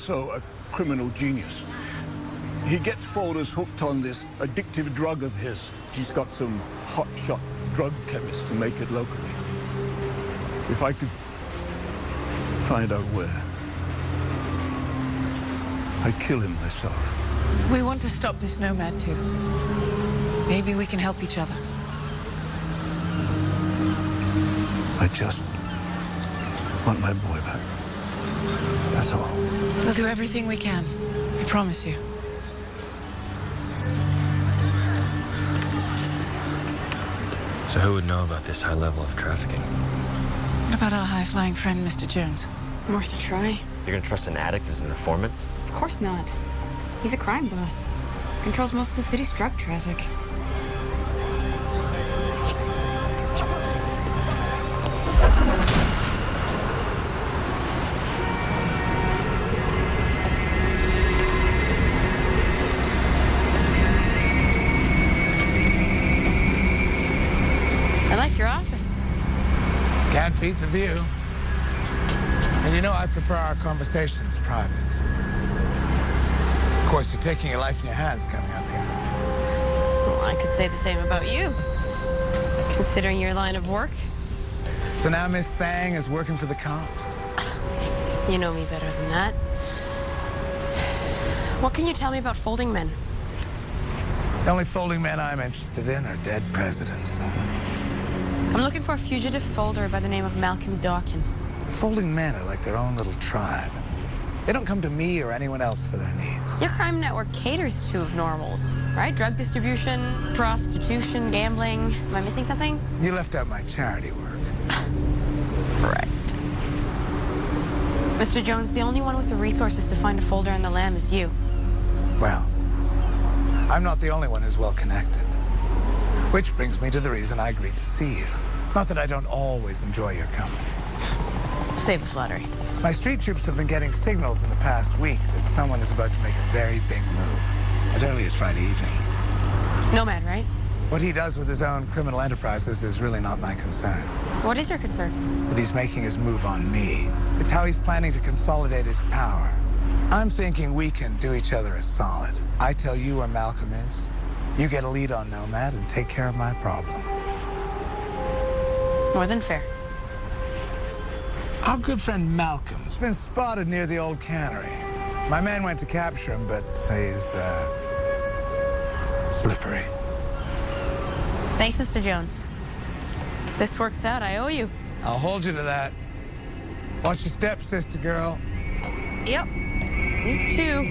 also a criminal genius. He gets folders hooked on this addictive drug of his. He's got some hotshot drug chemists to make it locally. If I could find out where, I'd kill him myself. We want to stop this nomad too. Maybe we can help each other. I just want my boy back. That's all. We'll do everything we can. I promise you. So who would know about this high level of trafficking? What about our high-flying friend, Mr. Jones? Worth a try. You're gonna trust an addict as an informant? Of course not. He's a crime boss. Controls most of the city's drug traffic. I like your office. Can't beat the view. And you know I prefer our conversations private. Of course, you're taking your life in your hands coming up here. Well, I could say the same about you, considering your line of work. So now Miss Thang is working for the cops. You know me better than that. What can you tell me about folding men? The only folding men I'm interested in are dead presidents. I'm looking for a fugitive folder by the name of Malcolm Dawkins. Folding men are like their own little tribe. They don't come to me or anyone else for their needs. Your crime network caters to normals, right? Drug distribution, prostitution, gambling. Am I missing something? You left out my charity work. Right. Mr. Jones, the only one with the resources to find a folder in the Lamb is you. Well, I'm not the only one who's well connected. Which brings me to the reason I agreed to see you. Not that I don't always enjoy your company. Save the flattery. My street troops have been getting signals in the past week that someone is about to make a very big move. As early as Friday evening. Nomad, right? What he does with his own criminal enterprises is really not my concern. What is your concern? But he's making his move on me. It's how he's planning to consolidate his power. I'm thinking we can do each other a solid. I tell you where Malcolm is. You get a lead on Nomad and take care of my problem. More than fair. Our good friend Malcolm's been spotted near the old cannery. My man went to capture him, but he's, slippery. Thanks, Mr. Jones. If this works out, I owe you. I'll hold you to that. Watch your step, sister girl. Yep. Me too.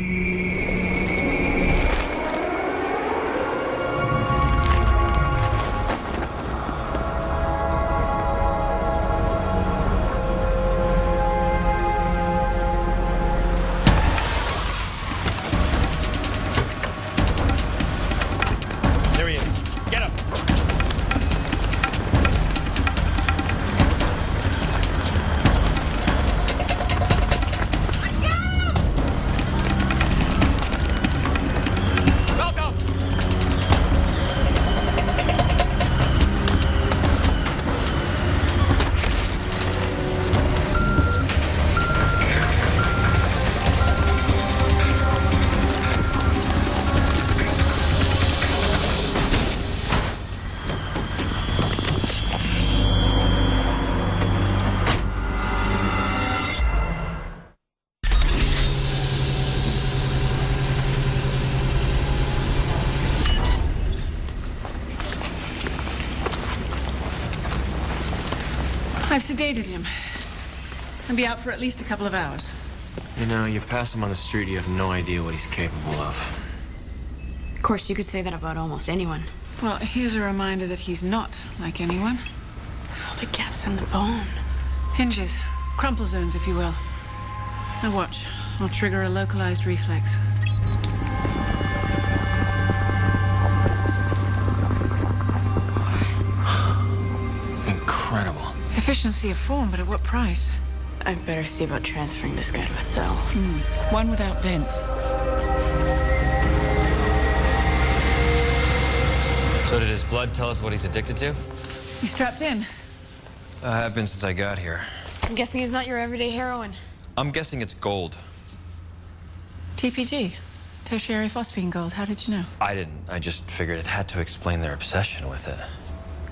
There he is. Get him. Welcome. I've sedated him. He'll be out for at least a couple of hours. You know, you pass him on the street, you have no idea what he's capable of. Of course, you could say that about almost anyone. Well, here's a reminder that he's not like anyone. Oh, the gaps in the bone. Hinges. Crumple zones, if you will. Now watch. I'll trigger a localized reflex. Incredible. Efficiency of form, but at what price? I'd better see about transferring this guy to a cell. One without vents. So did his blood tell us what he's addicted to? You strapped in? I have been since I got here. I'm guessing he's not your everyday heroin. I'm guessing it's gold. TPG, tertiary phosphine gold. How did you know? I didn't. I just figured it had to explain their obsession with it.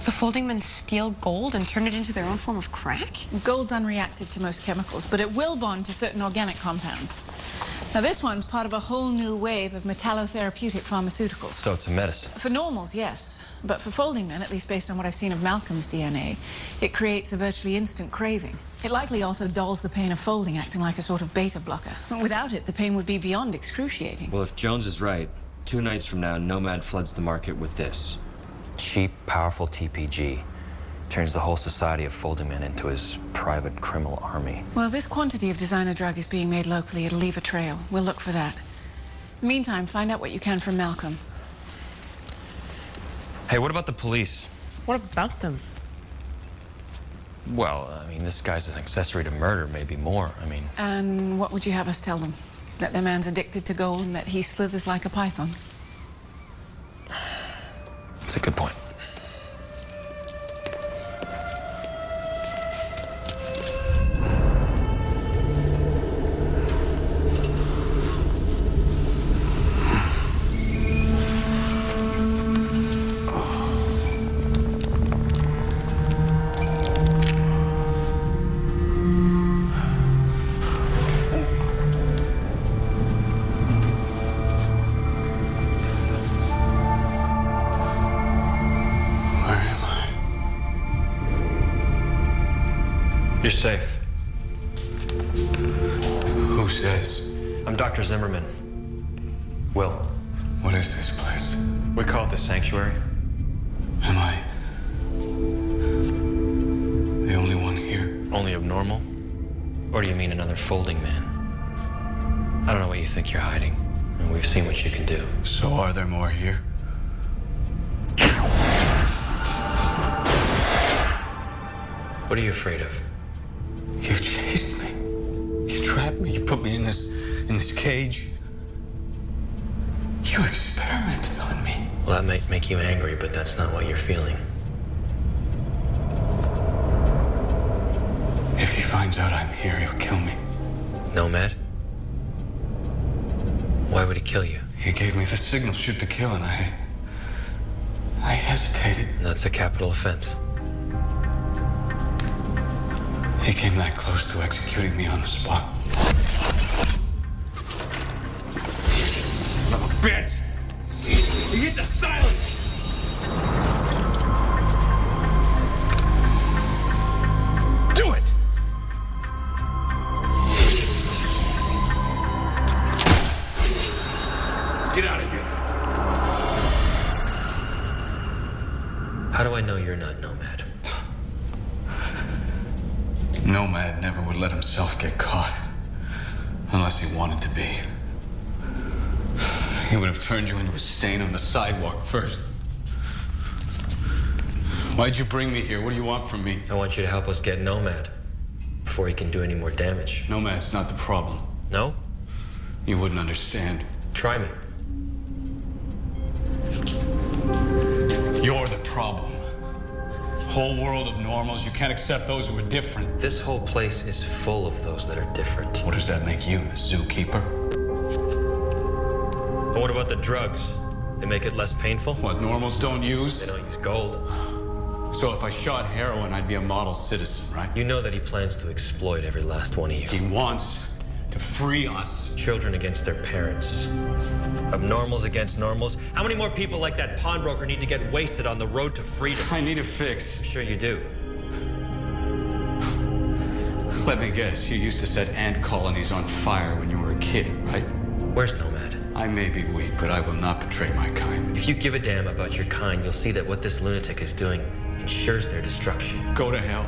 So folding men steal gold and turn it into their own form of crack? Gold's unreactive to most chemicals, but it will bond to certain organic compounds. Now, this one's part of a whole new wave of metallotherapeutic pharmaceuticals. So it's a medicine. For normals, yes. But for folding men, at least based on what I've seen of Malcolm's DNA, it creates a virtually instant craving. It likely also dulls the pain of folding, acting like a sort of beta blocker. Without it, the pain would be beyond excruciating. Well, if Jones is right, 2 nights from now, Nomad floods the market with this. Cheap, powerful TPG. Turns the whole society of folding men into his private criminal army. Well, if this quantity of designer drug is being made locally, it'll leave a trail. We'll look for that. Meantime, find out what you can from Malcolm. Hey, what about the police? What about them? Well, I mean, this guy's an accessory to murder, maybe more. I mean... And what would you have us tell them? That their man's addicted to gold and that he slithers like a python? That's a good point. You're safe. Who says? I'm Dr. Zimmerman. Will. What is this place? We call it the Sanctuary. Am I the only one here? Only abnormal? Or do you mean another folding man? I don't know what you think you're hiding. And we've seen what you can do. So are there more here? What are you afraid of? You chased me. You trapped me. You put me in this cage. You experimented on me. Well, that might make you angry, but that's not what you're feeling. If he finds out I'm here, he'll kill me. Nomad? Why would he kill you? He gave me the signal, shoot to kill, and I hesitated. That's a capital offense. He came that close to executing me on the spot. Son of a bitch! You get the silence! Do it! Let's get out of here. How do I know you're not Nomad? Nomad never would let himself get caught. Unless he wanted to be. He would have turned you into a stain on the sidewalk first. Why'd you bring me here? What do you want from me? I want you to help us get Nomad before he can do any more damage. Nomad's not the problem. No? You wouldn't understand. Try me. You're the problem. Whole world of normals. You can't accept those who are different. This whole place is full of those that are different. What does that make you, the zookeeper? And what about the drugs? They make it less painful? What normals don't use? They don't use gold. So if I shot heroin, I'd be a model citizen, right? You know that he plans to exploit every last one of you. He wants to free us. Children against their parents. Abnormals against normals. How many more people like that pawnbroker need to get wasted on the road to freedom? I need a fix. Sure you do. Let me guess, you used to set ant colonies on fire when you were a kid, right? Where's Nomad? I may be weak, but I will not betray my kind. If you give a damn about your kind, you'll see that what this lunatic is doing ensures their destruction. Go to hell.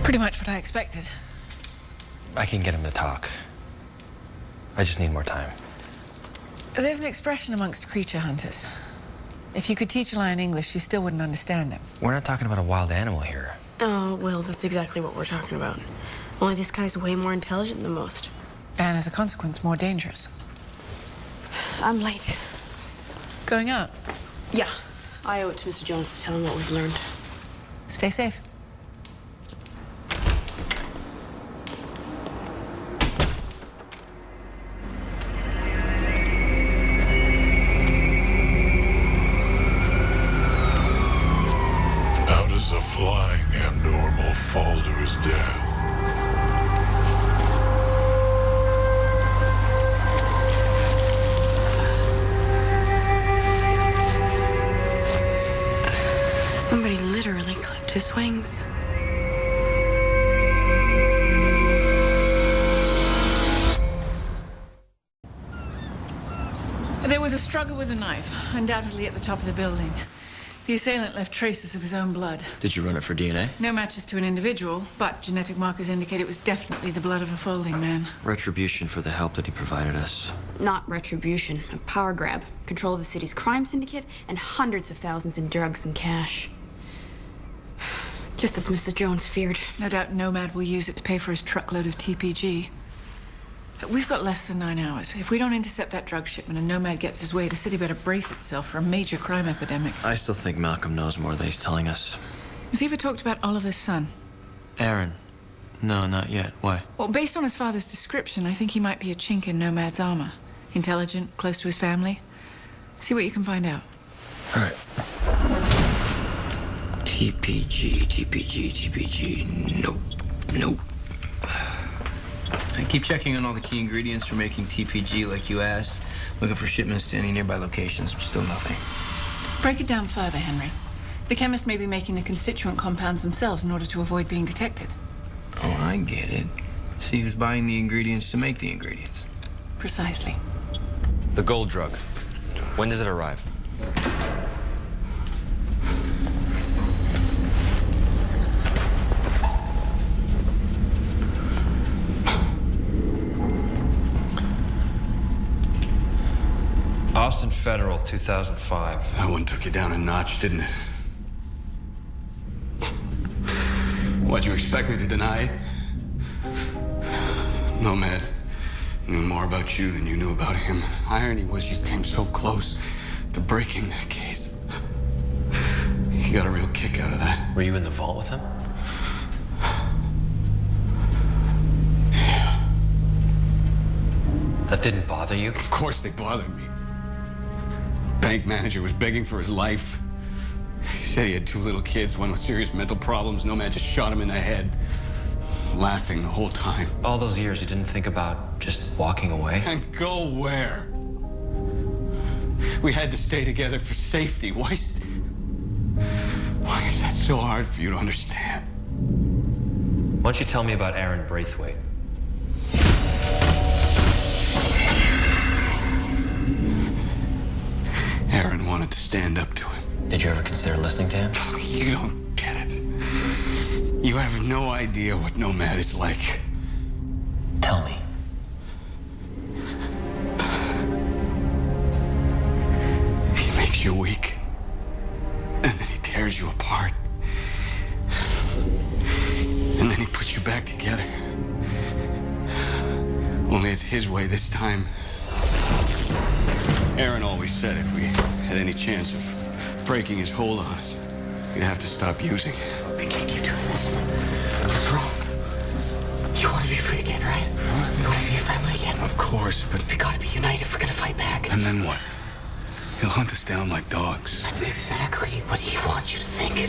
Pretty much what I expected. I can get him to talk. I just need more time. There's an expression amongst creature hunters. If you could teach a lion English, you still wouldn't understand him. We're not talking about a wild animal here. Oh, well, that's exactly what we're talking about. Only this guy's way more intelligent than most. And as a consequence, more dangerous. I'm late. Going out. Yeah. I owe it to Mr. Jones to tell him what we've learned. Stay safe. How does a flying abnormal fall to his death? Somebody literally clipped his wings. There was a struggle with a knife, undoubtedly at the top of the building. The assailant left traces of his own blood. Did you run it for DNA? No matches to an individual, but genetic markers indicate it was definitely the blood of a folding man. Retribution for the help that he provided us. Not retribution, a power grab. Control of the city's crime syndicate and hundreds of thousands in drugs and cash. Just as Mrs. Jones feared. No doubt Nomad will use it to pay for his truckload of TPG. We've got less than 9 hours. If we don't intercept that drug shipment and Nomad gets his way, the city better brace itself for a major crime epidemic. I still think Malcolm knows more than he's telling us. Has he ever talked about Oliver's son? Aaron? No, not yet. Why? Well, based on his father's description, I think he might be a chink in Nomad's armor. Intelligent, close to his family. See what you can find out. All right. TPG. Nope. I keep checking on all the key ingredients for making TPG like you asked. Looking for shipments to any nearby locations, but still nothing. Break it down further, Henry. The chemist may be making the constituent compounds themselves in order to avoid being detected. Oh, I get it. See who's buying the ingredients to make the ingredients. Precisely. The gold drug. When does it arrive? Austin Federal, 2005. That one took you down a notch, didn't it? What'd you expect me to deny it? Nomad knew more about you than you knew about him. Irony was you came so close to breaking that case. He got a real kick out of that. Were you in the vault with him? Yeah. That didn't bother you? Of course they bothered me. Bank manager was begging for his life. He said he had 2 little kids, one with serious mental problems. Nomad just shot him in the head. Laughing the whole time. All those years you didn't think about just walking away? And go where? We had to stay together for safety. Why is that so hard for you to understand? Why don't you tell me about Aaron Braithwaite? Aaron wanted to stand up to him. Did you ever consider listening to him? You don't get it. You have no idea what Nomad is like. Tell me. He makes you weak. And then he tears you apart. And then he puts you back together. Only it's his way this time. Aaron always said if we had any chance of breaking his hold on us, we'd have to stop using it. We can't keep doing this. What's wrong? You want to be free again, right? You want to see your family again? Of course, but... We gotta be united if we're gonna fight back. And then what? He'll hunt us down like dogs. That's exactly what he wants you to think.